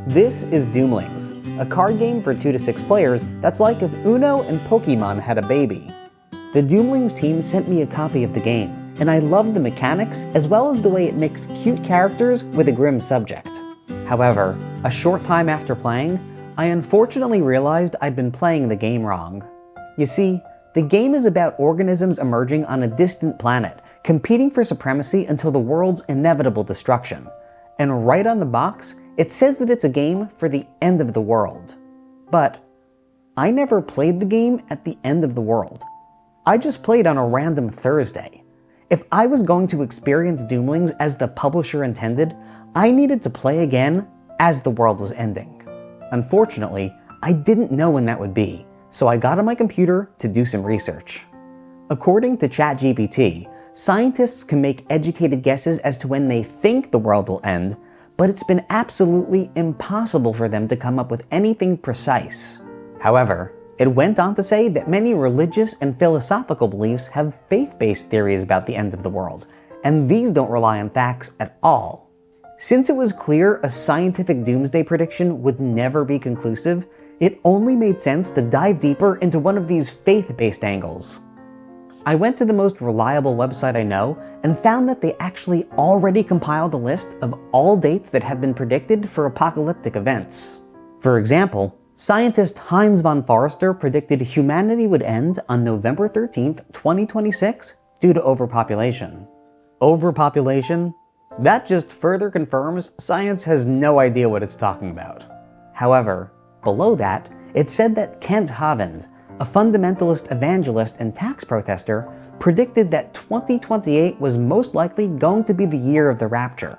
This is Doomlings, a card game for 2 to 6 players that's like if Uno and Pokemon had a baby. The Doomlings team sent me a copy of the game, and I loved the mechanics as well as the way it mixed cute characters with a grim subject. However, a short time after playing, I unfortunately realized I'd been playing the game wrong. You see, the game is about organisms emerging on a distant planet, competing for supremacy until the world's inevitable destruction. And right on the box, it says that it's a game for the end of the world. But I never played the game at the end of the world. I just played on a random Thursday. If I was going to experience Doomlings as the publisher intended, I needed to play again as the world was ending. Unfortunately, I didn't know when that would be, so I got on my computer to do some research. According to ChatGPT, scientists can make educated guesses as to when they think the world will end, but it's been absolutely impossible for them to come up with anything precise. However, it went on to say that many religious and philosophical beliefs have faith-based theories about the end of the world, and these don't rely on facts at all. Since it was clear a scientific doomsday prediction would never be conclusive, it only made sense to dive deeper into one of these faith-based angles. I went to the most reliable website I know and found that they actually already compiled a list of all dates that have been predicted for apocalyptic events. For example, scientist Heinz von Forster predicted humanity would end on November 13th, 2026 due to overpopulation. Overpopulation? That just further confirms science has no idea what it's talking about. However, below that, it said that Kent Hovind, a fundamentalist evangelist and tax protester, predicted that 2028 was most likely going to be the year of the rapture.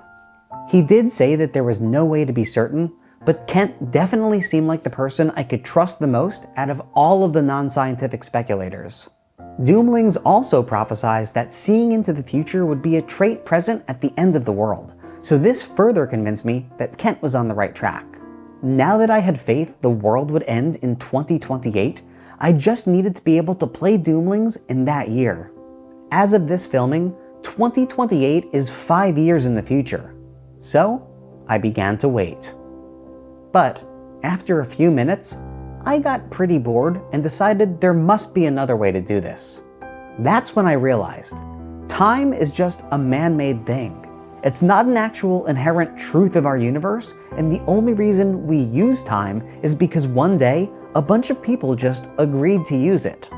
He did say that there was no way to be certain, but Kent definitely seemed like the person I could trust the most out of all of the non-scientific speculators. Doomlings also prophesies that seeing into the future would be a trait present at the end of the world, so this further convinced me that Kent was on the right track. Now that I had faith the world would end in 2028, I just needed to be able to play Doomlings in that year. As of this filming, 2028 is 5 years in the future. So, I began to wait. But, after a few minutes, I got pretty bored and decided there must be another way to do this. That's when I realized, time is just a man-made thing. It's not an actual inherent truth of our universe, and the only reason we use time is because one day, a bunch of people just agreed to use it.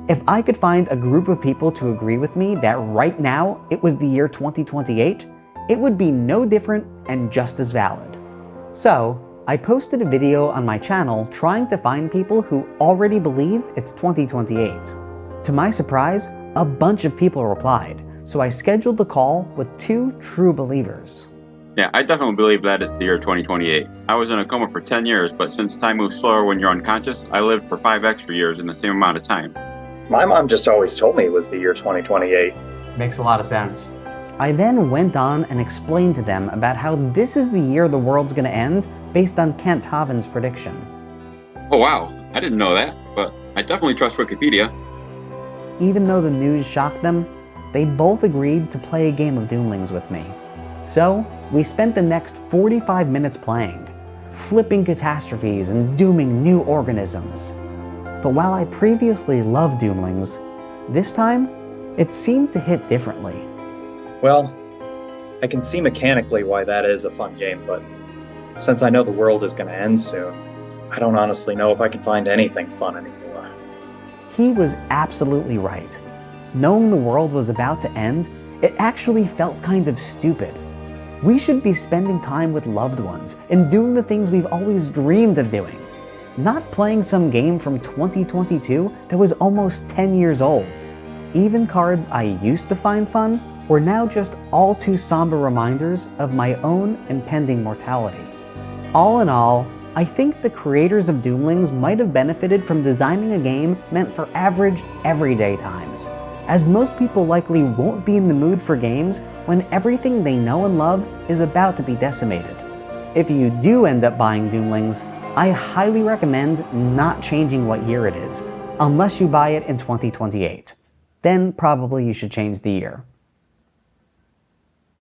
If I could find a group of people to agree with me that right now it was the year 2028, it would be no different and just as valid. So, I posted a video on my channel trying to find people who already believe it's 2028. To my surprise, a bunch of people replied, so I scheduled a call with 2 true believers. Yeah, I definitely believe that it's the year 2028. I was in a coma for 10 years, but since time moves slower when you're unconscious, I lived for 5 extra years in the same amount of time. My mom just always told me it was the year 2028. Makes a lot of sense. I then went on and explained to them about how this is the year the world's gonna end based on Kent Hovind's prediction. Oh wow, I didn't know that, but I definitely trust Wikipedia. Even though the news shocked them, they both agreed to play a game of Doomlings with me. So, we spent the next 45 minutes playing, flipping catastrophes and dooming new organisms. But while I previously loved Doomlings, this time, it seemed to hit differently. Well, I can see mechanically why that is a fun game, but since I know the world is going to end soon, I don't honestly know if I can find anything fun anymore. He was absolutely right. Knowing the world was about to end, it actually felt kind of stupid. We should be spending time with loved ones and doing the things we've always dreamed of doing, not playing some game from 2022 that was almost 10 years old. Even cards I used to find fun were now just all too somber reminders of my own impending mortality. All in all, I think the creators of Doomlings might have benefited from designing a game meant for average, everyday times, as most people likely won't be in the mood for games when everything they know and love is about to be decimated. If you do end up buying Doomlings, I highly recommend not changing what year it is, unless you buy it in 2028. Then probably you should change the year.